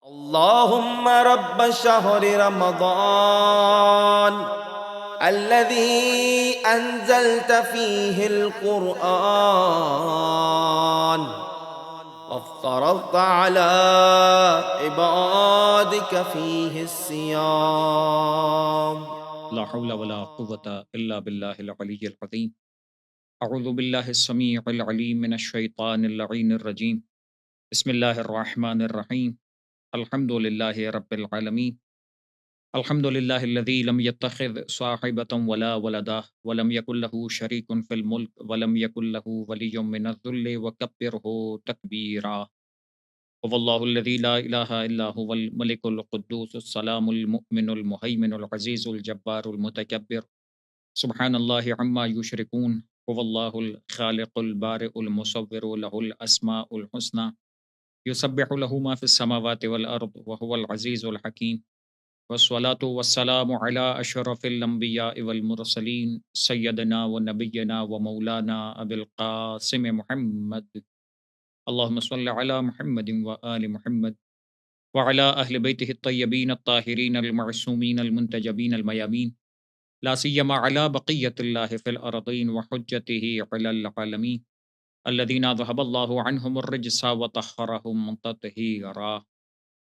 اللهم رب شهر رمضان الذي أنزلت فيه القرآن وافترضت على عبادك فيه الصيام. لا حول ولا قوة إلا بالله العلي العظيم. أعوذ بالله السميع العليم من الشيطان اللعين الرجيم. بسم الله الرحمن الرحيم. الحمد لله رب العالمين. الحمد لله الذي لم يتخذ صاحبة ولا ولدا ولم يكن له شريك في الملك ولم يكن له ولي من الذل وكبره تكبيرا. والله الذي لا إله إلا هو الملك القدوس السلام المؤمن المهيمن العزيز الجبار المتكبر. سبحان الله عما يشركون. هو الله الخالق البارئ المصور له الأسماء الحسنى يسبح له ما في السماوات والأرض وهو العزيز الحكيم. والصلاة والسلام على أشرف الأنبياء والمرسلين سيدنا ونبينا ومولانا أبي القاسم محمد. اللهم صل على محمد وآل محمد وعلى أهل بيته الطيبين الطاهرين المعصومين المنتجبين الميامين، لا سيما على بقية الله في الأرضين وحجته على العالمين الذين ذهب الله عنهم الرجس وطهرهم تطهيرا.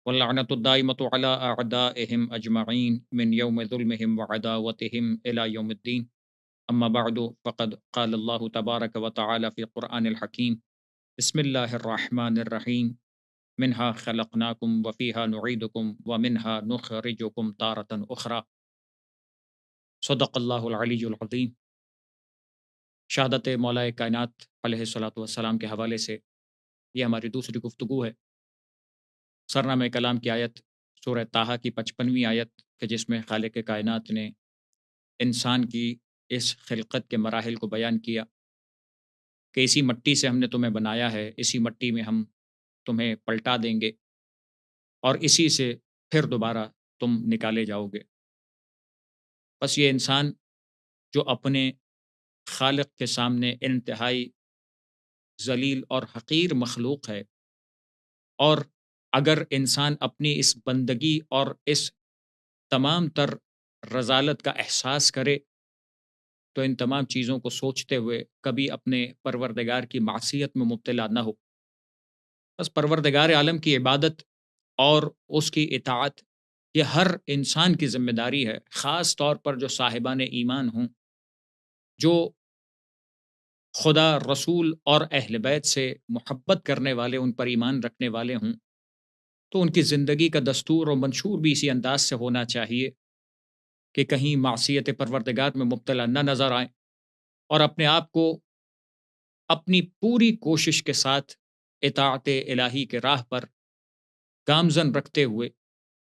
واللعنة الدائمة على أعدائهم أجمعين من يوم ظلمهم وعداوتهم إلى يوم الدين. أما بعد، فقد قال الله تبارك وتعالى في القرآن الحكيم: بسم الله الرحمن الرحيم. منها خلقناكم وفيها نعيدكم ومنها نخرجكم تارة أخرى. صدق اللہ العلی العظیم۔ شہادت مولا کائنات علیہ الصلوۃ والسلام کے حوالے سے یہ ہماری دوسری گفتگو ہے۔ سرنامہ کلام کی آیت سورہ طٰہٰ کی 55ویں آیت کہ جس میں خالق کائنات نے انسان کی اس خلقت کے مراحل کو بیان کیا کہ اسی مٹی سے ہم نے تمہیں بنایا ہے، اسی مٹی میں ہم تمہیں پلٹا دیں گے اور اسی سے پھر دوبارہ تم نکالے جاؤ گے۔ بس یہ انسان جو اپنے خالق کے سامنے انتہائی ذلیل اور حقیر مخلوق ہے، اور اگر انسان اپنی اس بندگی اور اس تمام تر رذالت کا احساس کرے تو ان تمام چیزوں کو سوچتے ہوئے کبھی اپنے پروردگار کی معصیت میں مبتلا نہ ہو۔ بس پروردگار عالم کی عبادت اور اس کی اطاعت یہ ہر انسان کی ذمہ داری ہے، خاص طور پر جو صاحبان ایمان ہوں، جو خدا، رسول اور اہل بیت سے محبت کرنے والے، ان پر ایمان رکھنے والے ہوں، تو ان کی زندگی کا دستور و منشور بھی اسی انداز سے ہونا چاہیے کہ کہیں معصیت پروردگار میں مبتلا نہ نظر آئیں، اور اپنے آپ کو اپنی پوری کوشش کے ساتھ اطاعت الہی کے راہ پر گامزن رکھتے ہوئے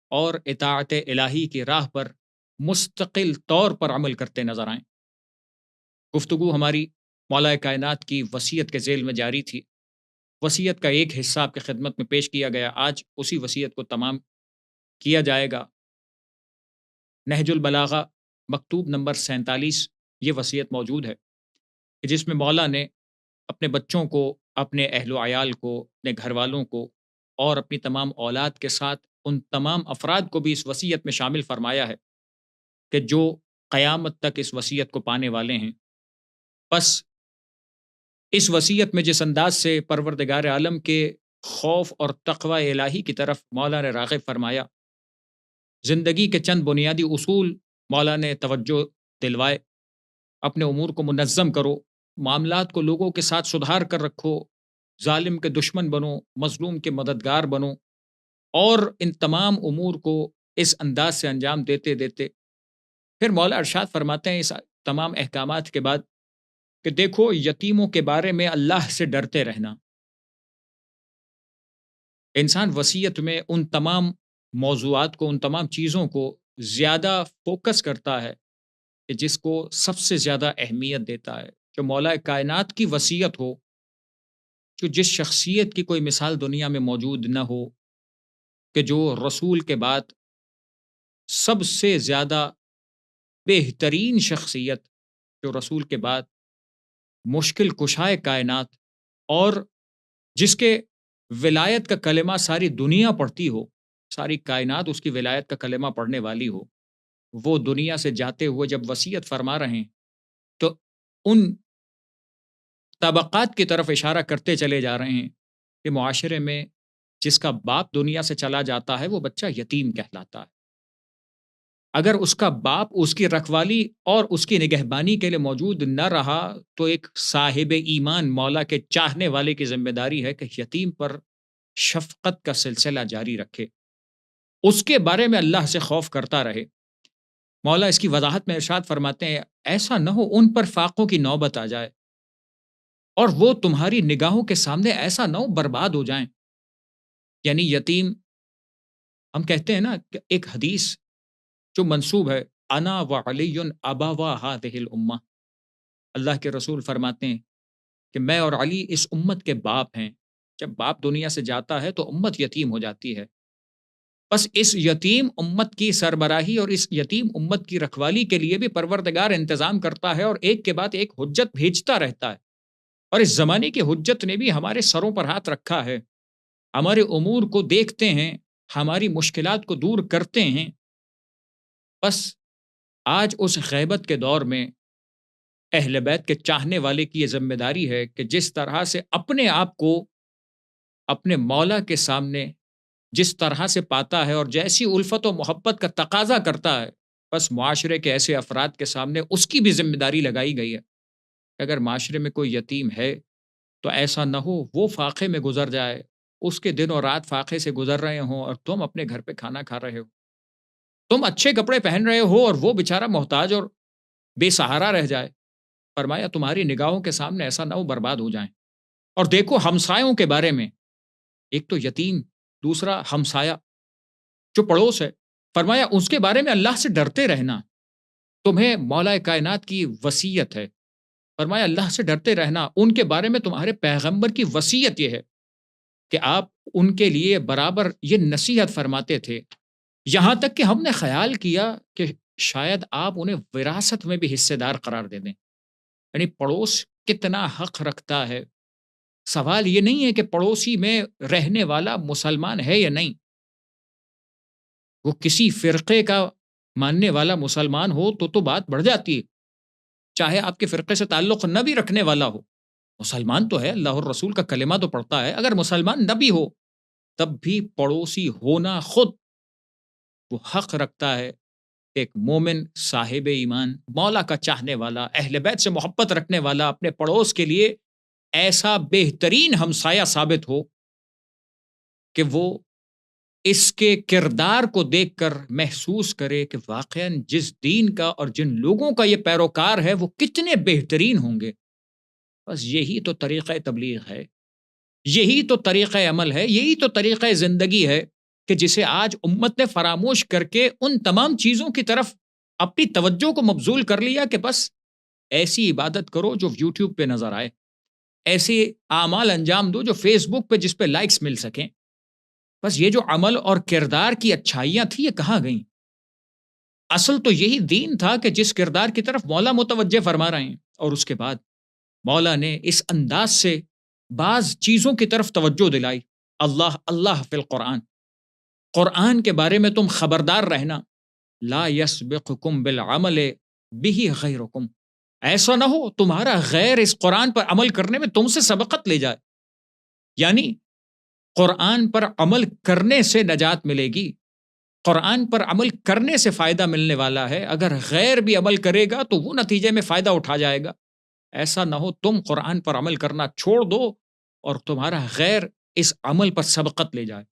اور اطاعت الہی کی راہ پر مستقل طور پر عمل کرتے نظر آئیں۔ گفتگو ہماری مولا کائنات کی وصیت کے ذیل میں جاری تھی۔ وصیت کا ایک حصہ آپ کی خدمت میں پیش کیا گیا، آج اسی وصیت کو تمام کیا جائے گا۔ نہج البلاغہ مکتوب نمبر 47 یہ وصیت موجود ہے کہ جس میں مولا نے اپنے بچوں کو، اپنے اہل و عیال کو، اپنے گھر والوں کو اور اپنی تمام اولاد کے ساتھ ان تمام افراد کو بھی اس وصیت میں شامل فرمایا ہے کہ جو قیامت تک اس وصیت کو پانے والے ہیں۔ بس اس وصیت میں جس انداز سے پروردگار عالم کے خوف اور تقوی الہی کی طرف مولا نے راغب فرمایا، زندگی کے چند بنیادی اصول مولا نے توجہ دلوائے۔ اپنے امور کو منظم کرو، معاملات کو لوگوں کے ساتھ سدھار کر رکھو، ظالم کے دشمن بنو، مظلوم کے مددگار بنو، اور ان تمام امور کو اس انداز سے انجام دیتے دیتے پھر مولا ارشاد فرماتے ہیں اس تمام احکامات کے بعد کہ دیکھو یتیموں کے بارے میں اللہ سے ڈرتے رہنا۔ انسان وصیت میں ان تمام موضوعات کو، ان تمام چیزوں کو زیادہ فوکس کرتا ہے کہ جس کو سب سے زیادہ اہمیت دیتا ہے۔ جو مولا کائنات کی وصیت ہو، جو جس شخصیت کی کوئی مثال دنیا میں موجود نہ ہو، کہ جو رسول کے بعد سب سے زیادہ بہترین شخصیت، جو رسول کے بعد مشکل کشائے کائنات اور جس کے ولایت کا کلمہ ساری دنیا پڑھتی ہو، ساری کائنات اس کی ولایت کا کلمہ پڑھنے والی ہو، وہ دنیا سے جاتے ہوئے جب وصیت فرما رہے ہیں تو ان طبقات کی طرف اشارہ کرتے چلے جا رہے ہیں کہ معاشرے میں جس کا باپ دنیا سے چلا جاتا ہے وہ بچہ یتیم کہلاتا ہے۔ اگر اس کا باپ اس کی رکھوالی اور اس کی نگہبانی کے لیے موجود نہ رہا تو ایک صاحب ایمان مولا کے چاہنے والے کی ذمہ داری ہے کہ یتیم پر شفقت کا سلسلہ جاری رکھے، اس کے بارے میں اللہ سے خوف کرتا رہے۔ مولا اس کی وضاحت میں ارشاد فرماتے ہیں ایسا نہ ہو ان پر فاقوں کی نوبت آ جائے اور وہ تمہاری نگاہوں کے سامنے ایسا نہ ہو برباد ہو جائیں۔ یعنی یتیم، ہم کہتے ہیں نا کہ ایک حدیث جو منسوب ہے، انا و علی ابوا هذه الامہ، اللہ کے رسول فرماتے ہیں کہ میں اور علی اس امت کے باپ ہیں۔ جب باپ دنیا سے جاتا ہے تو امت یتیم ہو جاتی ہے، بس اس یتیم امت کی سربراہی اور اس یتیم امت کی رکھوالی کے لیے بھی پروردگار انتظام کرتا ہے اور ایک کے بعد ایک حجت بھیجتا رہتا ہے، اور اس زمانے کی حجت نے بھی ہمارے سروں پر ہاتھ رکھا ہے، ہمارے امور کو دیکھتے ہیں، ہماری مشکلات کو دور کرتے ہیں۔ بس آج اس غیبت کے دور میں اہل بیت کے چاہنے والے کی یہ ذمہ داری ہے کہ جس طرح سے اپنے آپ کو اپنے مولا کے سامنے جس طرح سے پاتا ہے اور جیسی الفت و محبت کا تقاضا کرتا ہے، بس معاشرے کے ایسے افراد کے سامنے اس کی بھی ذمہ داری لگائی گئی ہے کہ اگر معاشرے میں کوئی یتیم ہے تو ایسا نہ ہو وہ فاقے میں گزر جائے، اس کے دن اور رات فاقے سے گزر رہے ہوں اور تم اپنے گھر پہ کھانا کھا رہے ہو، تم اچھے کپڑے پہن رہے ہو اور وہ بیچارہ محتاج اور بے سہارا رہ جائے۔ فرمایا تمہاری نگاہوں کے سامنے ایسا نہ ہو برباد ہو جائیں۔ اور دیکھو ہمسایوں کے بارے میں، ایک تو یتیم، دوسرا ہمسایہ جو پڑوس ہے، فرمایا اس کے بارے میں اللہ سے ڈرتے رہنا، تمہیں مولا کائنات کی وصیت ہے۔ فرمایا اللہ سے ڈرتے رہنا، ان کے بارے میں تمہارے پیغمبر کی وصیت یہ ہے کہ آپ ان کے لیے برابر یہ نصیحت فرماتے تھے، یہاں تک کہ ہم نے خیال کیا کہ شاید آپ انہیں وراثت میں بھی حصے دار قرار دے دیں۔ یعنی پڑوس کتنا حق رکھتا ہے۔ سوال یہ نہیں ہے کہ پڑوسی میں رہنے والا مسلمان ہے یا نہیں، وہ کسی فرقے کا ماننے والا مسلمان ہو تو بات بڑھ جاتی ہے، چاہے آپ کے فرقے سے تعلق نہ بھی رکھنے والا ہو، مسلمان تو ہے، اللہ اور رسول کا کلمہ تو پڑھتا ہے، اگر مسلمان نہ بھی ہو تب بھی پڑوسی ہونا خود وہ حق رکھتا ہے۔ ایک مومن صاحب ایمان مولا کا چاہنے والا اہل بیت سے محبت رکھنے والا اپنے پڑوس کے لیے ایسا بہترین ہمسایہ ثابت ہو کہ وہ اس کے کردار کو دیکھ کر محسوس کرے کہ واقعاً جس دین کا اور جن لوگوں کا یہ پیروکار ہے وہ کتنے بہترین ہوں گے۔ بس یہی تو طریقہ تبلیغ ہے، یہی تو طریقہ عمل ہے، یہی تو طریقہ زندگی ہے کہ جسے آج امت نے فراموش کر کے ان تمام چیزوں کی طرف اپنی توجہ کو مبذول کر لیا کہ بس ایسی عبادت کرو جو یوٹیوب پہ نظر آئے، ایسے اعمال انجام دو جو فیس بک پہ جس پہ لائکس مل سکیں۔ بس یہ جو عمل اور کردار کی اچھائیاں تھیں یہ کہاں گئیں؟ اصل تو یہی دین تھا کہ جس کردار کی طرف مولا متوجہ فرما رہے ہیں، اور اس کے بعد مولا نے اس انداز سے بعض چیزوں کی طرف توجہ دلائی۔ اللہ اللہ فی القرآن، قرآن کے بارے میں تم خبردار رہنا، لا یسبقکم بالعمل بہ غیرکم، ایسا نہ ہو تمہارا غیر اس قرآن پر عمل کرنے میں تم سے سبقت لے جائے۔ یعنی قرآن پر عمل کرنے سے نجات ملے گی، قرآن پر عمل کرنے سے فائدہ ملنے والا ہے، اگر غیر بھی عمل کرے گا تو وہ نتیجے میں فائدہ اٹھا جائے گا۔ ایسا نہ ہو تم قرآن پر عمل کرنا چھوڑ دو اور تمہارا غیر اس عمل پر سبقت لے جائے۔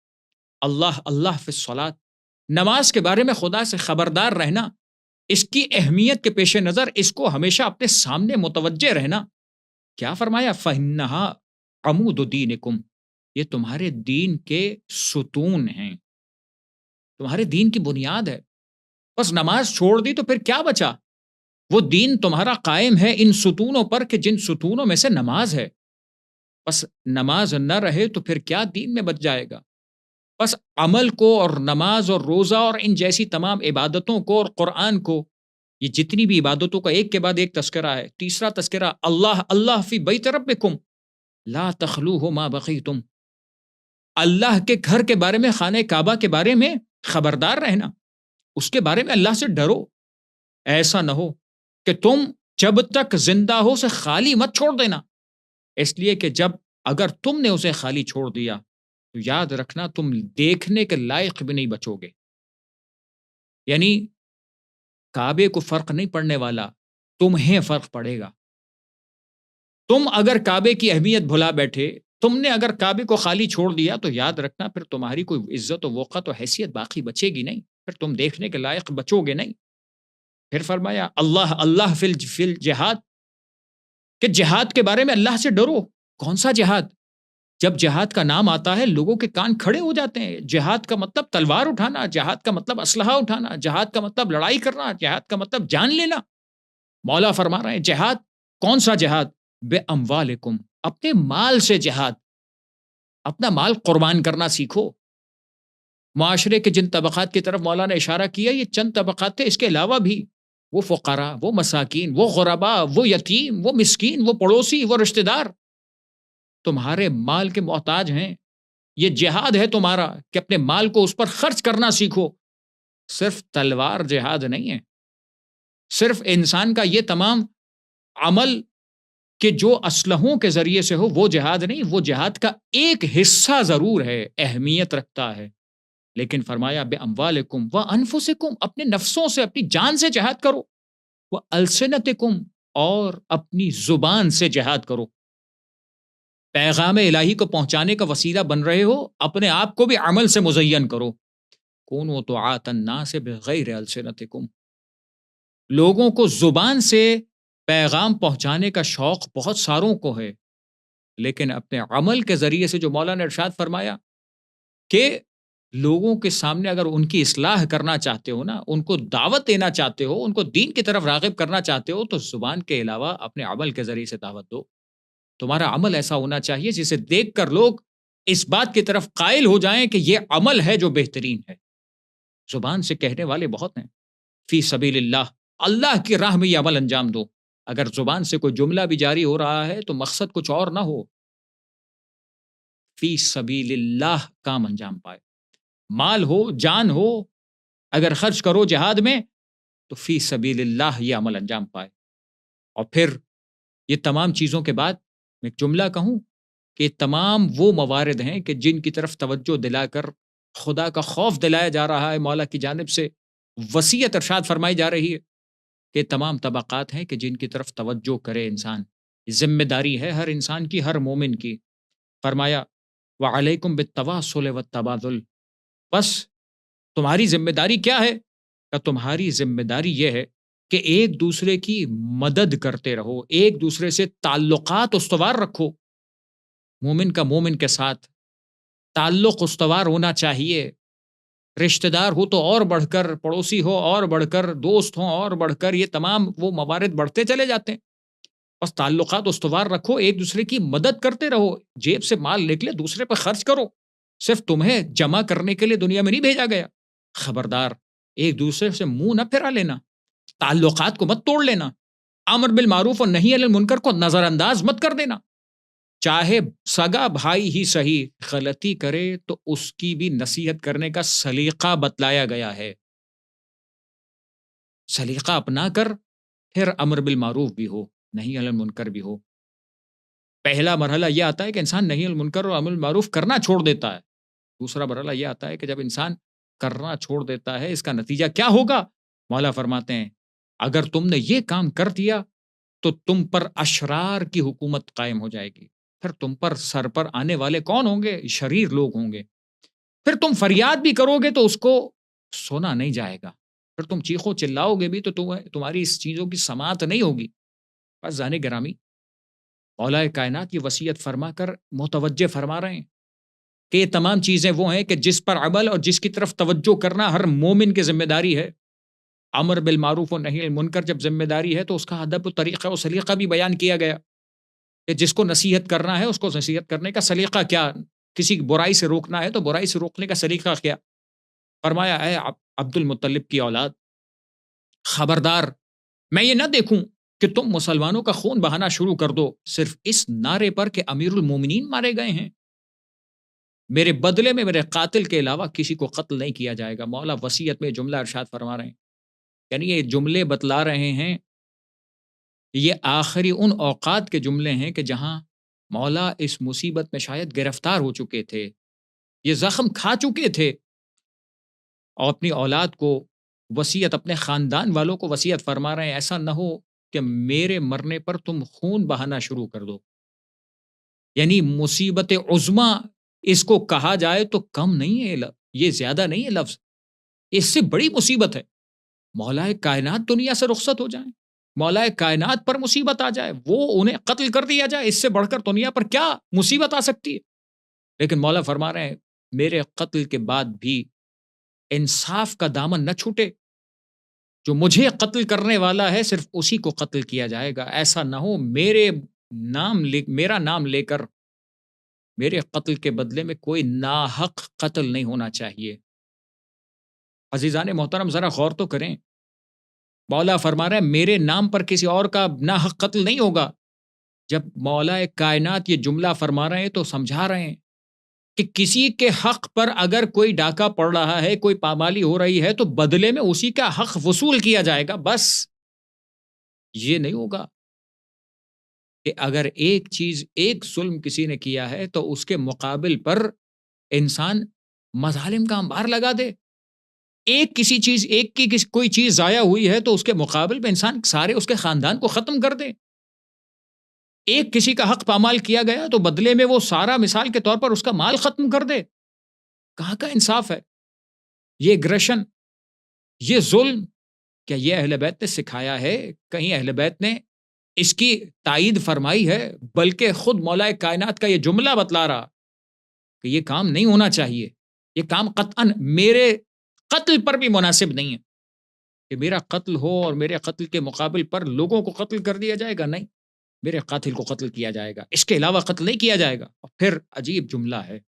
اللہ اللہ فی الصلاۃ، نماز کے بارے میں خدا سے خبردار رہنا، اس کی اہمیت کے پیش نظر اس کو ہمیشہ اپنے سامنے متوجہ رہنا۔ کیا فرمایا؟ فَإِنَّهَا عَمُودُ دِینِکُم، یہ تمہارے دین کے ستون ہیں، تمہارے دین کی بنیاد ہے۔ بس نماز چھوڑ دی تو پھر کیا بچا؟ وہ دین تمہارا قائم ہے ان ستونوں پر کہ جن ستونوں میں سے نماز ہے۔ بس نماز نہ رہے تو پھر کیا دین میں بچ جائے گا؟ بس عمل کو اور نماز اور روزہ اور ان جیسی تمام عبادتوں کو اور قرآن کو، یہ جتنی بھی عبادتوں کا ایک کے بعد ایک تذکرہ ہے۔ تیسرا تذکرہ اللہ اللہ فی بیت ربکم لا تخلوہ ما بقیتم، اللہ کے گھر کے بارے میں، خانہ کعبہ کے بارے میں خبردار رہنا، اس کے بارے میں اللہ سے ڈرو. ایسا نہ ہو کہ تم جب تک زندہ ہو اسے خالی مت چھوڑ دینا، اس لیے کہ اگر تم نے اسے خالی چھوڑ دیا تو یاد رکھنا تم دیکھنے کے لائق بھی نہیں بچو گے. یعنی کعبے کو فرق نہیں پڑنے والا، تمہیں فرق پڑے گا. تم اگر کعبے کی اہمیت بھلا بیٹھے، تم نے اگر کعبے کو خالی چھوڑ دیا تو یاد رکھنا پھر تمہاری کوئی عزت و وقت و حیثیت باقی بچے گی نہیں، پھر تم دیکھنے کے لائق بچو گے نہیں. پھر فرمایا اللہ اللہ فی الجہاد، کہ جہاد کے بارے میں اللہ سے ڈرو. کون سا جہاد؟ جب جہاد کا نام آتا ہے لوگوں کے کان کھڑے ہو جاتے ہیں. جہاد کا مطلب تلوار اٹھانا، جہاد کا مطلب اسلحہ اٹھانا، جہاد کا مطلب لڑائی کرنا، جہاد کا مطلب جان لینا. مولا فرما رہے ہیں جہاد. کون سا جہاد؟ بے اموالکم، اپنے مال سے جہاد. اپنا مال قربان کرنا سیکھو. معاشرے کے جن طبقات کی طرف مولا نے اشارہ کیا یہ چند طبقات تھے، اس کے علاوہ بھی وہ فقراء، وہ مساکین، وہ غرباء، وہ یتیم، وہ مسکین، وہ پڑوسی، وہ رشتہ دار تمہارے مال کے محتاج ہیں. یہ جہاد ہے تمہارا کہ اپنے مال کو اس پر خرچ کرنا سیکھو. صرف تلوار جہاد نہیں ہے، صرف انسان کا یہ تمام عمل کہ جو اسلحوں کے ذریعے سے ہو وہ جہاد نہیں. وہ جہاد کا ایک حصہ ضرور ہے، اہمیت رکھتا ہے، لیکن فرمایا بے اموالکم و انفسکم، اپنے نفسوں سے، اپنی جان سے جہاد کرو. وہ السنتکم، اور اپنی زبان سے جہاد کرو. پیغام الہی کو پہنچانے کا وسیلہ بن رہے ہو، اپنے آپ کو بھی عمل سے مزین کرو. کونوا طاعۃ الناس بغیر السنتکم، لوگوں کو زبان سے پیغام پہنچانے کا شوق بہت ساروں کو ہے، لیکن اپنے عمل کے ذریعے سے جو مولا نے ارشاد فرمایا کہ لوگوں کے سامنے اگر ان کی اصلاح کرنا چاہتے ہو نا، ان کو دعوت دینا چاہتے ہو، ان کو دین کی طرف راغب کرنا چاہتے ہو، تو زبان کے علاوہ اپنے عمل کے ذریعے سے دعوت دو. تمہارا عمل ایسا ہونا چاہیے جسے دیکھ کر لوگ اس بات کی طرف قائل ہو جائیں کہ یہ عمل ہے جو بہترین ہے. زبان سے کہنے والے بہت ہیں، فی سبیل اللہ، اللہ کی راہ میں یہ عمل انجام دو. اگر زبان سے کوئی جملہ بھی جاری ہو رہا ہے تو مقصد کچھ اور نہ ہو، فی سبیل اللہ کام انجام پائے. مال ہو، جان ہو، اگر خرچ کرو جہاد میں تو فی سبیل اللہ یہ عمل انجام پائے. اور پھر یہ تمام چیزوں کے بعد میں ایک جملہ کہوں کہ تمام وہ موارد ہیں کہ جن کی طرف توجہ دلا کر خدا کا خوف دلایا جا رہا ہے، مولا کی جانب سے وصیت ارشاد فرمائی جا رہی ہے کہ تمام طبقات ہیں کہ جن کی طرف توجہ کرے انسان. ذمہ داری ہے ہر انسان کی، ہر مومن کی. فرمایا وعلیکم بالتواصل والتبادل، بس تمہاری ذمہ داری کیا ہے؟ کہ تمہاری ذمہ داری یہ ہے کہ ایک دوسرے کی مدد کرتے رہو، ایک دوسرے سے تعلقات استوار رکھو. مومن کا مومن کے ساتھ تعلق استوار ہونا چاہیے. رشتہ دار ہو تو اور بڑھ کر، پڑوسی ہو اور بڑھ کر، دوست ہوں اور بڑھ کر، یہ تمام وہ موارد بڑھتے چلے جاتے ہیں. بس تعلقات استوار رکھو، ایک دوسرے کی مدد کرتے رہو. جیب سے مال نکلے دوسرے پہ خرچ کرو، صرف تمہیں جمع کرنے کے لیے دنیا میں نہیں بھیجا گیا. خبردار ایک دوسرے سے منہ نہ پھرا لینا، تعلقات کو مت توڑ لینا، امر بالمعروف اور نہی عن المنکر کو نظر انداز مت کر دینا. چاہے سگا بھائی ہی صحیح غلطی کرے تو اس کی بھی نصیحت کرنے کا سلیقہ بتلایا گیا ہے. سلیقہ اپنا کر پھر امر بالمعروف بھی ہو، نہی عن المنکر بھی ہو. پہلا مرحلہ یہ آتا ہے کہ انسان نہی عن المنکر اور امر بالمعروف کرنا چھوڑ دیتا ہے. دوسرا مرحلہ یہ آتا ہے کہ جب انسان کرنا چھوڑ دیتا ہے اس کا نتیجہ کیا ہوگا؟ مولا فرماتے ہیں اگر تم نے یہ کام کر دیا تو تم پر اشرار کی حکومت قائم ہو جائے گی. پھر تم پر سر پر آنے والے کون ہوں گے؟ شریر لوگ ہوں گے. پھر تم فریاد بھی کرو گے تو اس کو سونا نہیں جائے گا. پھر تم چیخو چلاؤ گے بھی تو تمہاری اس چیزوں کی سماعت نہیں ہوگی. بس زانے گرامی، مولا کائنات کی وصیت فرما کر متوجہ فرما رہے ہیں کہ یہ تمام چیزیں وہ ہیں کہ جس پر عمل اور جس کی طرف توجہ کرنا ہر مومن کی ذمہ داری ہے. امر بالمعروف و نہی عن المنکر جب ذمہ داری ہے تو اس کا ادب و طریقہ و سلیقہ بھی بیان کیا گیا کہ جس کو نصیحت کرنا ہے اس کو نصیحت کرنے کا سلیقہ کیا، کسی برائی سے روکنا ہے تو برائی سے روکنے کا سلیقہ کیا. فرمایا اے عبد المطلب کی اولاد، خبردار میں یہ نہ دیکھوں کہ تم مسلمانوں کا خون بہانا شروع کر دو صرف اس نعرے پر کہ امیر المومنین مارے گئے ہیں. میرے بدلے میں میرے قاتل کے علاوہ کسی کو قتل نہیں کیا جائے گا۔ مولا وصیت میں جملہ ارشاد فرما رہے ہیں، یعنی یہ جملے بتلا رہے ہیں، یہ آخری ان اوقات کے جملے ہیں کہ جہاں مولا اس مصیبت میں شاید گرفتار ہو چکے تھے، یہ زخم کھا چکے تھے، اور اپنی اولاد کو وصیت، اپنے خاندان والوں کو وصیت فرما رہے ہیں، ایسا نہ ہو کہ میرے مرنے پر تم خون بہانا شروع کر دو۔ یعنی مصیبت عظما اس کو کہا جائے تو کم نہیں ہے، یہ زیادہ نہیں ہے لفظ، اس سے بڑی مصیبت ہے۔ مولا کائنات دنیا سے رخصت ہو جائیں، مولا کائنات پر مصیبت آ جائے، وہ انہیں قتل کر دیا جائے، اس سے بڑھ کر دنیا پر کیا مصیبت آ سکتی ہے؟ لیکن مولا فرما رہے ہیں میرے قتل کے بعد بھی انصاف کا دامن نہ چھوٹے، جو مجھے قتل کرنے والا ہے صرف اسی کو قتل کیا جائے گا، ایسا نہ ہو میرا نام لے کر میرے قتل کے بدلے میں کوئی ناحق قتل نہیں ہونا چاہیے۔ عزیزان محترم ذرا غور تو کریں، مولا فرما رہا ہے میرے نام پر کسی اور کا ناحق قتل نہیں ہوگا۔ جب مولا کائنات یہ جملہ فرما رہے ہیں تو سمجھا رہے ہیں کہ کسی کے حق پر اگر کوئی ڈاکہ پڑ رہا ہے، کوئی پامالی ہو رہی ہے، تو بدلے میں اسی کا حق وصول کیا جائے گا، بس یہ نہیں ہوگا کہ اگر ایک ظلم کسی نے کیا ہے تو اس کے مقابل پر انسان مظالم کا انبار لگا دے۔ کوئی چیز ضائع ہوئی ہے تو اس کے مقابل پہ انسان سارے اس کے خاندان کو ختم کر دے۔ ایک کسی کا حق پامال کیا گیا تو بدلے میں وہ سارا مثال کے طور پر اس کا مال ختم کر دے۔ کہاں کا انصاف ہے؟ یہ اگریشن، یہ ظلم، کیا یہ اہل بیت نے سکھایا ہے؟ کہیں اہل بیت نے اس کی تائید فرمائی ہے؟ بلکہ خود مولا کائنات کا یہ جملہ بتلا رہا کہ یہ کام نہیں ہونا چاہیے، یہ کام قطعاً میرے قتل پر بھی مناسب نہیں ہے کہ میرا قتل ہو اور میرے قتل کے مقابل پر لوگوں کو قتل کر دیا جائے گا، نہیں، میرے قاتل کو قتل کیا جائے گا، اس کے علاوہ قتل نہیں کیا جائے گا۔ اور پھر عجیب جملہ ہے،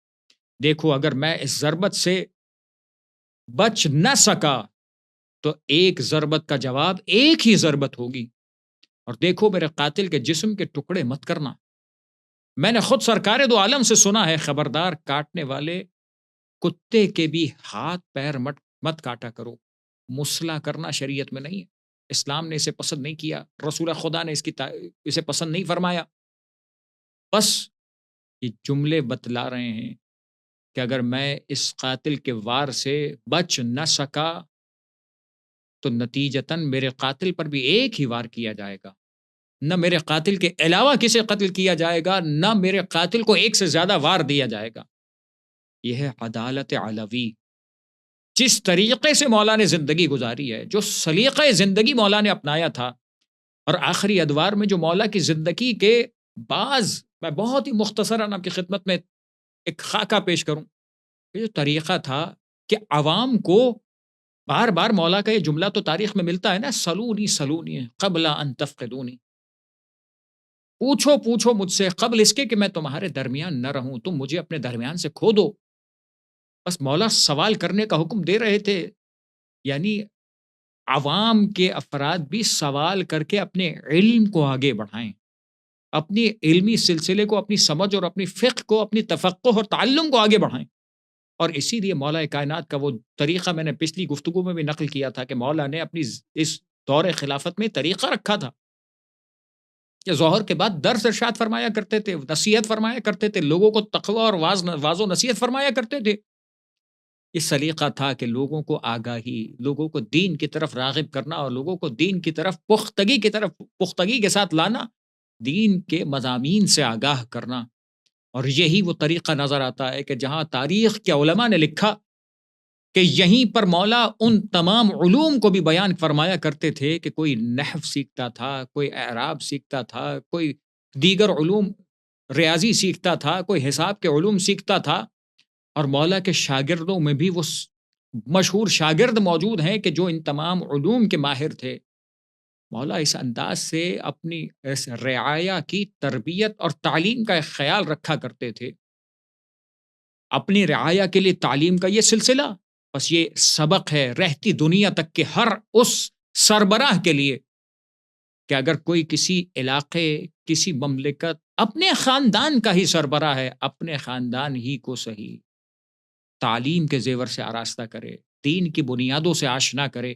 دیکھو اگر میں اس ضربت سے بچ نہ سکا تو ایک ضربت کا جواب ایک ہی ضربت ہوگی، اور دیکھو میرے قاتل کے جسم کے ٹکڑے مت کرنا۔ میں نے خود سرکار دو عالم سے سنا ہے، خبردار کاٹنے والے کتے کے بھی ہاتھ پیر مت کاٹا کرو۔ مسلح کرنا شریعت میں نہیں ہے، اسلام نے اسے پسند نہیں کیا، رسول خدا نے اسے پسند نہیں فرمایا۔ بس یہ جملے بتلا رہے ہیں کہ اگر میں اس قاتل کے وار سے بچ نہ سکا تو نتیجتاً میرے قاتل پر بھی ایک ہی وار کیا جائے گا، نہ میرے قاتل کے علاوہ کسے قتل کیا جائے گا، نہ میرے قاتل کو ایک سے زیادہ وار دیا جائے گا۔ یہ ہے عدالت علوی۔ جس طریقے سے مولا نے زندگی گزاری ہے، جو سلیقہ زندگی مولا نے اپنایا تھا، اور آخری ادوار میں جو مولا کی زندگی کے میں بہت ہی مختصراً آپ کی خدمت میں ایک خاکہ پیش کروں، یہ جو طریقہ تھا کہ عوام کو بار بار مولا کا یہ جملہ تو تاریخ میں ملتا ہے نا، سلونی سلونی قبل ان تفقدونی، پوچھو مجھ سے قبل اس کے کہ میں تمہارے درمیان نہ رہوں، تم مجھے اپنے درمیان سے کھو دو۔ بس مولا سوال کرنے کا حکم دے رہے تھے، یعنی عوام کے افراد بھی سوال کر کے اپنے علم کو آگے بڑھائیں، اپنی علمی سلسلے کو، اپنی سمجھ اور اپنی فقہ کو، اپنی تفقہ اور تعلم کو آگے بڑھائیں۔ اور اسی لیے مولا کائنات کا وہ طریقہ میں نے پچھلی گفتگو میں بھی نقل کیا تھا کہ مولا نے اپنی اس دور خلافت میں طریقہ رکھا تھا کہ ظہر کے بعد درس ارشاد فرمایا کرتے تھے، نصیحت فرمایا کرتے تھے، لوگوں کو تقوی اور واز و نصیحت فرمایا کرتے تھے۔ یہ سلیقہ تھا کہ لوگوں کو آگاہی، لوگوں کو دین کی طرف راغب کرنا، اور لوگوں کو دین کی طرف پختگی کے ساتھ لانا، دین کے مضامین سے آگاہ کرنا۔ اور یہی وہ طریقہ نظر آتا ہے کہ جہاں تاریخ کے علماء نے لکھا کہ یہیں پر مولا ان تمام علوم کو بھی بیان فرمایا کرتے تھے کہ کوئی نحو سیکھتا تھا، کوئی اعراب سیکھتا تھا، کوئی دیگر علوم ریاضی سیکھتا تھا، کوئی حساب کے علوم سیکھتا تھا، اور مولا کے شاگردوں میں بھی وہ مشہور شاگرد موجود ہیں کہ جو ان تمام علوم کے ماہر تھے۔ مولا اس انداز سے اپنی اس رعایا کی تربیت اور تعلیم کا خیال رکھا کرتے تھے۔ اپنی رعایا کے لیے تعلیم کا یہ سلسلہ بس یہ سبق ہے رہتی دنیا تک کے ہر اس سربراہ کے لیے کہ اگر کوئی کسی علاقے، کسی مملکت، اپنے خاندان کا ہی سربراہ ہے، اپنے خاندان ہی کو صحیح تعلیم کے زیور سے آراستہ کرے، دین کی بنیادوں سے آشنا کرے۔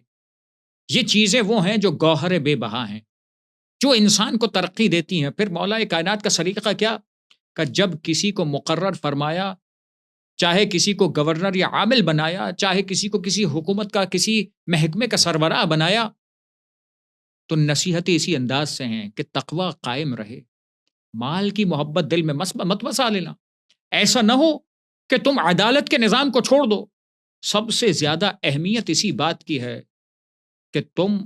یہ چیزیں وہ ہیں جو گوہر بے بہا ہیں، جو انسان کو ترقی دیتی ہیں۔ پھر مولا کائنات کا سلیقہ کیا کہ جب کسی کو مقرر فرمایا، چاہے کسی کو گورنر یا عامل بنایا، چاہے کسی کو کسی حکومت کا کسی محکمے کا سربراہ بنایا، تو نصیحتیں اسی انداز سے ہیں کہ تقوی قائم رہے، مال کی محبت دل میں مت بسا لینا۔ ایسا نہ ہو کہ تم عدالت کے نظام کو چھوڑ دو۔ سب سے زیادہ اہمیت اسی بات کی ہے کہ تم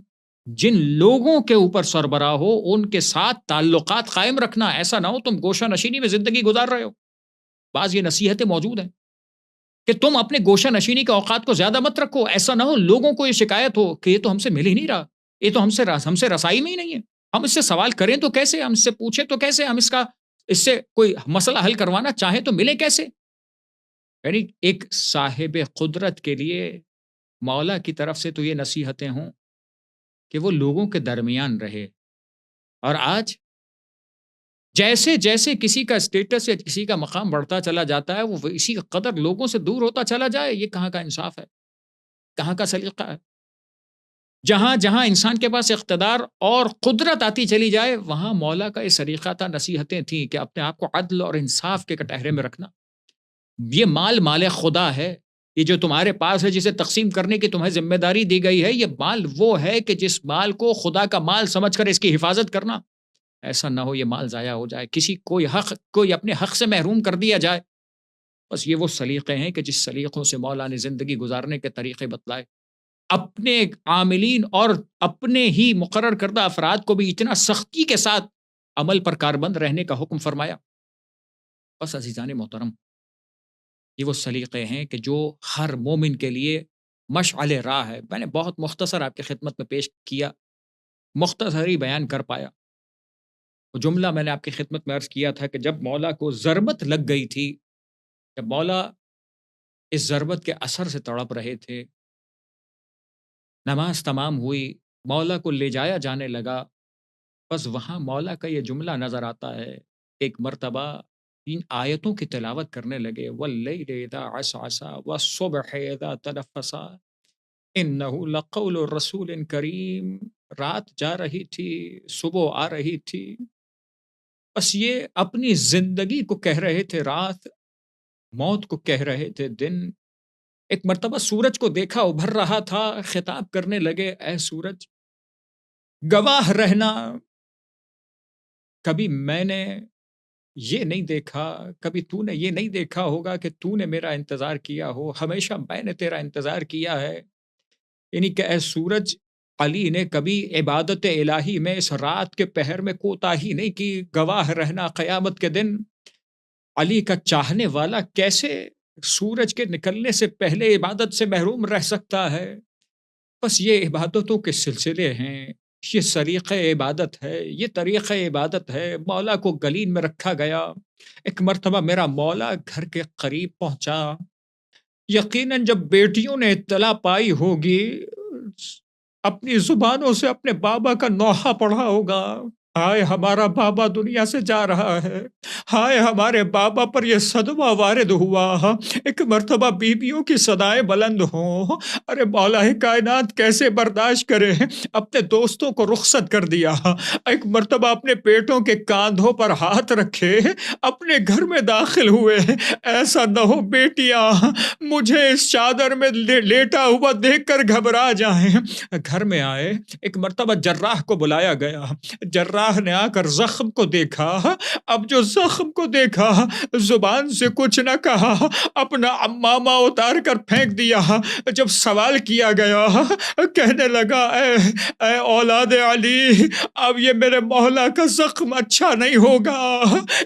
جن لوگوں کے اوپر سربراہ ہو ان کے ساتھ تعلقات قائم رکھنا۔ ایسا نہ ہو تم گوشہ نشینی میں زندگی گزار رہے ہو۔ بعض یہ نصیحتیں موجود ہیں کہ تم اپنے گوشہ نشینی کے اوقات کو زیادہ مت رکھو۔ ایسا نہ ہو لوگوں کو یہ شکایت ہو کہ یہ تو ہم سے مل ہی نہیں رہا، یہ تو ہم سے رسائی میں ہی نہیں ہے، ہم اس سے سوال کریں تو کیسے، ہم اس سے پوچھیں تو کیسے، ہم اس سے کوئی مسئلہ حل کروانا چاہیں تو ملے کیسے۔ یعنی ایک صاحب قدرت کے لیے مولا کی طرف سے تو یہ نصیحتیں ہوں کہ وہ لوگوں کے درمیان رہے۔ اور آج جیسے جیسے کسی کا اسٹیٹس یا کسی کا مقام بڑھتا چلا جاتا ہے، وہ اسی قدر لوگوں سے دور ہوتا چلا جائے۔ یہ کہاں کا انصاف ہے، کہاں کا سلیقہ ہے؟ جہاں جہاں انسان کے پاس اقتدار اور قدرت آتی چلی جائے، وہاں مولا کا یہ سلیقہ تھا، نصیحتیں تھیں کہ اپنے آپ کو عدل اور انصاف کے کٹہرے میں رکھنا۔ یہ مال خدا ہے، یہ جو تمہارے پاس ہے جسے تقسیم کرنے کی تمہیں ذمہ داری دی گئی ہے، یہ مال وہ ہے کہ جس مال کو خدا کا مال سمجھ کر اس کی حفاظت کرنا۔ ایسا نہ ہو یہ مال ضائع ہو جائے، کوئی اپنے حق سے محروم کر دیا جائے۔ بس یہ وہ سلیقے ہیں کہ جس سلیقوں سے مولا نے زندگی گزارنے کے طریقے بتلائے، اپنے عاملین اور اپنے ہی مقرر کردہ افراد کو بھی اتنا سختی کے ساتھ عمل پر کاربند رہنے کا حکم فرمایا۔ بس عزیزان محترم، یہ وہ سلیقے ہیں کہ جو ہر مومن کے لیے مشعل راہ ہے۔ میں نے بہت مختصر آپ کی خدمت میں پیش کیا، مختصر ہی بیان کر پایا۔ وہ جملہ میں نے آپ کی خدمت میں عرض کیا تھا کہ جب مولا کو ضربت لگ گئی تھی، جب مولا اس ضربت کے اثر سے تڑپ رہے تھے، نماز تمام ہوئی، مولا کو لے جایا جانے لگا، بس وہاں مولا کا یہ جملہ نظر آتا ہے۔ ایک مرتبہ ان آیتوں کی تلاوت کرنے لگے، وَاللَّيْلِ إِذَا عَسْعَسَ وَالصُّبْحِ إِذَا تَنَفَّسَ إِنَّهُ لَقَوْلُ رَسُولٍ كَرِيمٍ۔ رات جا رہی تھی، صبح آ رہی تھی، بس یہ اپنی زندگی کو کہہ رہے تھے رات، موت کو کہہ رہے تھے دن۔ ایک مرتبہ سورج کو دیکھا ابھر رہا تھا، خطاب کرنے لگے، اے سورج گواہ رہنا، کبھی میں نے یہ نہیں دیکھا، کبھی تو نے یہ نہیں دیکھا ہوگا کہ تو نے میرا انتظار کیا ہو، ہمیشہ میں نے تیرا انتظار کیا ہے۔ یعنی کہ اے سورج، علی نے کبھی عبادت الہی میں اس رات کے پہر میں کوتاہی نہیں کی، گواہ رہنا قیامت کے دن علی کا چاہنے والا کیسے سورج کے نکلنے سے پہلے عبادت سے محروم رہ سکتا ہے۔ بس یہ عبادتوں کے سلسلے ہیں، یہ سلیقہ عبادت ہے، یہ طریقہ عبادت ہے۔ مولا کو گلین میں رکھا گیا۔ ایک مرتبہ میرا مولا گھر کے قریب پہنچا، یقیناً جب بیٹیوں نے اطلاع پائی ہوگی، اپنی زبانوں سے اپنے بابا کا نوحہ پڑھا ہوگا، ہائے ہمارا بابا دنیا سے جا رہا ہے، ہائے ہمارے بابا پر یہ صدمہ وارد ہوا۔ ایک مرتبہ بیویوں کی صدائیں بلند ہوں، ارے مولا کائنات کیسے برداشت کرے، اپنے دوستوں کو رخصت کر دیا۔ ایک مرتبہ اپنے پیٹوں کے کاندھوں پر ہاتھ رکھے اپنے گھر میں داخل ہوئے۔ ایسا نہ ہو بیٹیاں مجھے اس چادر میں لیٹا ہوا دیکھ کر گھبرا جائیں۔ گھر میں آئے، ایک مرتبہ جراح کو بلایا گیا، جراح نے آ کر زخم کو دیکھا۔ اب جو زخم کو دیکھا، زبان سے کچھ نہ کہا، اپنا عمامہ اتار کر پھینک دیا۔ جب سوال کیا گیا، کہنے لگا، اے اولاد علی، اب یہ میرے مولا کا زخم اچھا نہیں ہوگا۔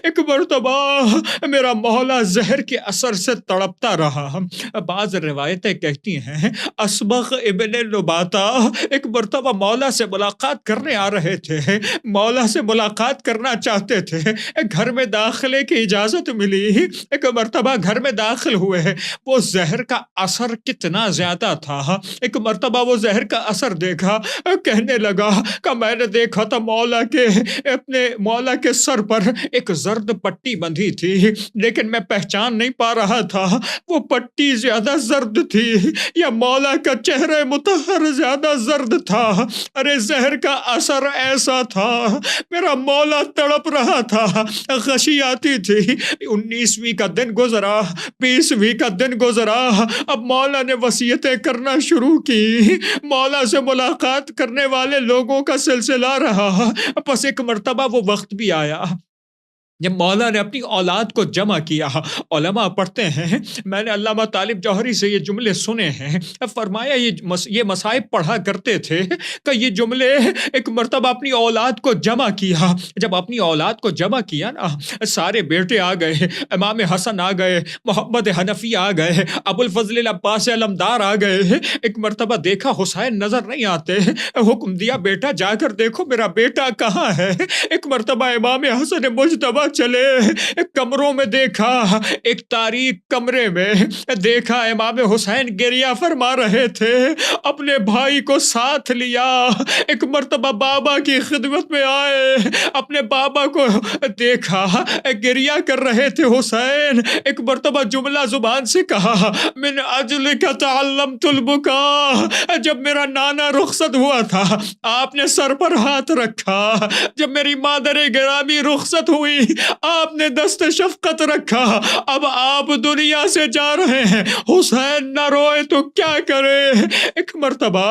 ایک مرتبہ میرا مولا زہر کے اثر سے تڑپتا رہا۔ بعض روایتیں کہتی ہیں اسبغ ابن نباتہ ایک مرتبہ مولا سے ملاقات کرنے آ رہے تھے۔ مولا سے ملاقات کرنا چاہتے تھے، گھر میں داخلے کی اجازت ملی، ایک مرتبہ گھر میں داخل ہوئے، وہ زہر کا اثر کتنا زیادہ تھا، ایک مرتبہ وہ زہر کا اثر دیکھا، کہنے لگا کہ میں نے دیکھا تھا اپنے مولا کے سر پر ایک زرد پٹی بندھی تھی، لیکن میں پہچان نہیں پا رہا تھا وہ پٹی زیادہ زرد تھی یا مولا کا چہرہ مطہر زیادہ زرد تھا۔ ارے زہر کا اثر ایسا تھا، میرا مولا تڑپ رہا تھا، غشی آتی تھی۔ 19ویں کا دن گزرا، 20ویں کا دن گزرا، اب مولا نے وصیتیں کرنا شروع کی، مولا سے ملاقات کرنے والے لوگوں کا سلسلہ رہا۔ بس ایک مرتبہ وہ وقت بھی آیا جب مولا نے اپنی اولاد کو جمع کیا۔ علماء پڑھتے ہیں، میں نے علامہ طالب جوہری سے یہ جملے سنے ہیں، فرمایا یہ مصائب پڑھا کرتے تھے کہ یہ جملے ایک مرتبہ اپنی اولاد کو جمع کیا۔ جب اپنی اولاد کو جمع کیا نا، سارے بیٹے آ گئے، امام حسن آ گئے، محمد حنفی آ گئے، ابو الفضل العباس علمدار آ گئے۔ ایک مرتبہ دیکھا حسین نظر نہیں آتے، حکم دیا بیٹا جا کر دیکھو میرا بیٹا کہاں ہے۔ ایک مرتبہ امام حسن مجتبی چلے، کمروں میں دیکھا، ایک تاریک کمرے میں دیکھا امام حسین گریہ فرما رہے تھے، اپنے بھائی کو ساتھ لیا۔ ایک مرتبہ بابا کی خدمت میں آئے، اپنے بابا کو دیکھا گریہ کر رہے تھے حسین۔ ایک مرتبہ جملہ زبان سے کہا، من اجلک تعلمت البکا۔ جب میرا نانا رخصت ہوا تھا آپ نے سر پر ہاتھ رکھا، جب میری مادر گرامی رخصت ہوئی آپ نے دست شفقت رکھا، اب آپ دنیا سے جا رہے ہیں، حسین نہ روئے تو کیا کرے۔ ایک مرتبہ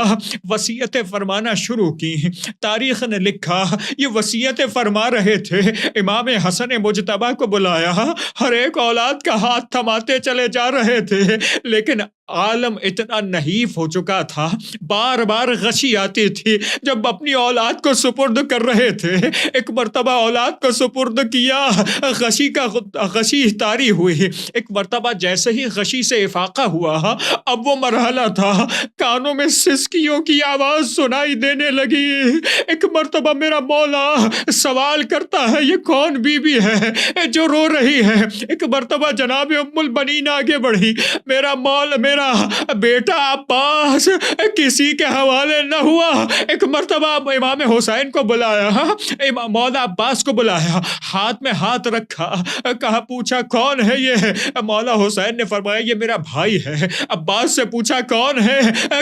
وصیتیں فرمانا شروع کی، تاریخ نے لکھا یہ وصیتیں فرما رہے تھے، امام حسن مجتبی کو بلایا، ہر ایک اولاد کا ہاتھ تھماتے چلے جا رہے تھے، لیکن عالم اتنا نحیف ہو چکا تھا، بار بار غشی آتی تھی جب اپنی اولاد کو سپرد کر رہے تھے۔ ایک مرتبہ اولاد کو سپرد کیا، غشی طاری ہوئی۔ ایک مرتبہ جیسے ہی غشی سے افاقہ ہوا، اب وہ مرحلہ تھا، کانوں میں سسکیوں کی آواز سنائی دینے لگی۔ ایک مرتبہ میرا مولا سوال کرتا ہے یہ کون بی بی ہے جو رو رہی ہے۔ ایک مرتبہ جناب ام البنین آگے بڑھی، میرا بیٹا عباس کسی کے حوالے نہ ہوا۔ ایک مرتبہ امام حسین کو بلایا، مولا عباس کو بلایا، ہاتھ میں ہاتھ رکھا، کہا پوچھا کون ہے یہ؟ مولا حسین نے فرمایا یہ میرا بھائی ہے۔ عباس سے پوچھا کون ہے؟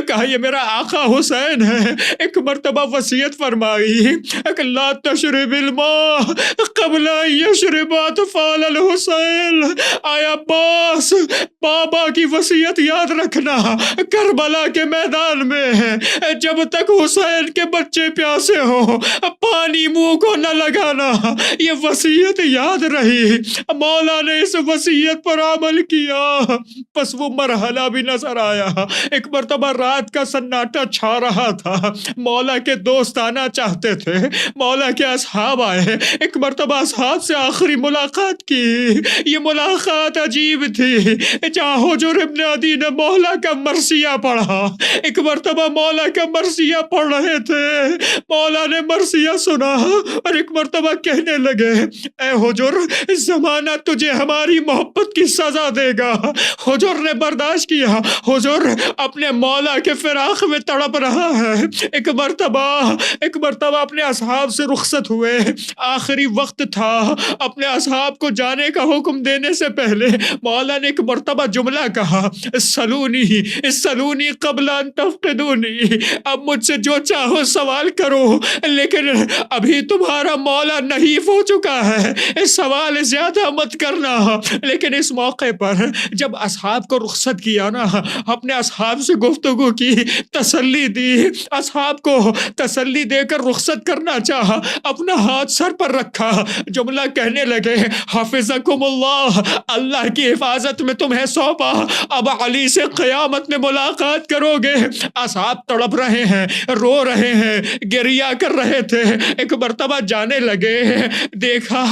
کہا یہ میرا آقا حسین ہے۔ ایک مرتبہ وصیت فرمائی کہ لا تشرب الماء قبل ان یشرب اطفال الحسین۔ آیا عباس بابا کی وصیت یاد رکھنا، کربلا کے میدان میں جب تک حسین کے بچے پیاسے ہوں پانی منہ کو نہ لگانا، یہ وصیت یاد رہی۔ مولا نے اس وصیت پر عمل کیا، پس وہ مرحلہ بھی نظر آیا۔ ایک مرتبہ رات کا سناٹا چھا رہا تھا، مولا کے دوست آنا چاہتے تھے، مولا کے اصحاب آئے۔ ایک مرتبہ اصحاب سے آخری ملاقات کی، یہ ملاقات عجیب تھی، جہاں حجر ابن عدی نے مولا کا مرثیہ پڑھا۔ ایک مرتبہ مولا کا مرثیہ پڑھ رہے تھے، مولا نے مرثیہ سنا اور ایک مرتبہ کہنے لگے اے حجر زمانہ تجھے ہماری محبت کی سزا دے گا۔ حجر نے برداشت کیا، حجر اپنے مولا کے فراق میں تڑپ رہا ہے۔ ایک مرتبہ اپنے اصحاب سے رخصت ہوئے، آخری وقت تھا، اپنے اصحاب کو جانے کا حکم دینے سے پہلے مولا نے ایک مرتبہ جملہ کہا، سلونی قبل ان تفقدونی، اب مجھ سے جو چاہو سوال کرو، لیکن ابھی تمہارا مولا نحیف ہو چکا ہے، سوال زیادہ مت کرنا۔ لیکن اس موقع پر جب اصحاب کو رخصت کیا نا، اپنے اصحاب سے گفتگو کی، تسلی دی، اصحاب کو تسلی دے کر رخصت کرنا چاہا، اپنا ہاتھ سر پر رکھا، جملہ کہنے لگے حافظکم اللہ، اللہ کی حفاظت میں تمہیں سونپا، اب علی سے قیامت میں ملاقات کرو گے۔ اصحاب تڑپ رہے ہیں، رو رہے ہیں، گریہ کر رہے تھے، ایک مرتبہ جانے لگے، دیکھا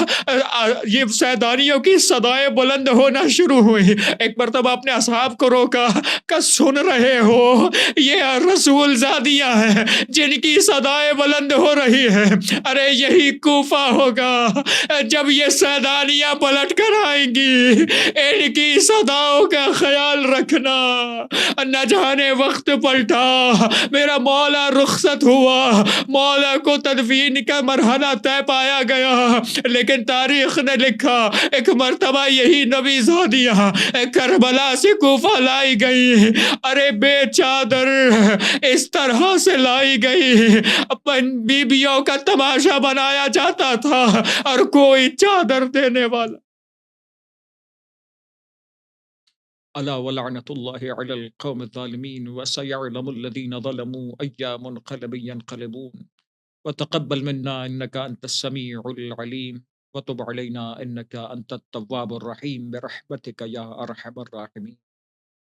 یہ سیدانیوں کی صدائیں بلند ہونا شروع ہوئی۔ ایک مرتبہ اپنے اصحاب کو روکا کہ سن رہے ہو یہ رسول زادیاں ہیں جن کی صدائیں بلند ہو رہی ہیں، ارے یہی کوفہ ہوگا جب یہ سیدانیاں پلٹ کر آئیں گی، ان کی صداؤں کا خیال رکھنا۔ نہ جانے وقت پلٹا، میرا مولا رخصت ہوا، مولا کو تدفین کا مرحلہ طے پایا گیا، لیکن تاریخ نے لکھا ایک مرتبہ یہی نبی زادیاں کربلا سے کوفہ لائی گئی، ارے بے چادر اس طرح سے لائی گئی، اپن بیبیوں کا تماشا بنایا جاتا تھا اور کوئی چادر دینے والا۔ الا ولعنۃ اللہ علی القوم الظالمین وسيعلم الذین ظلموا أي منقلب ينقلبون وتقبل منا انك انت السميع العليم وتب علينا انك انت التواب الرحيم برحمتك يا ارحم الراحمين۔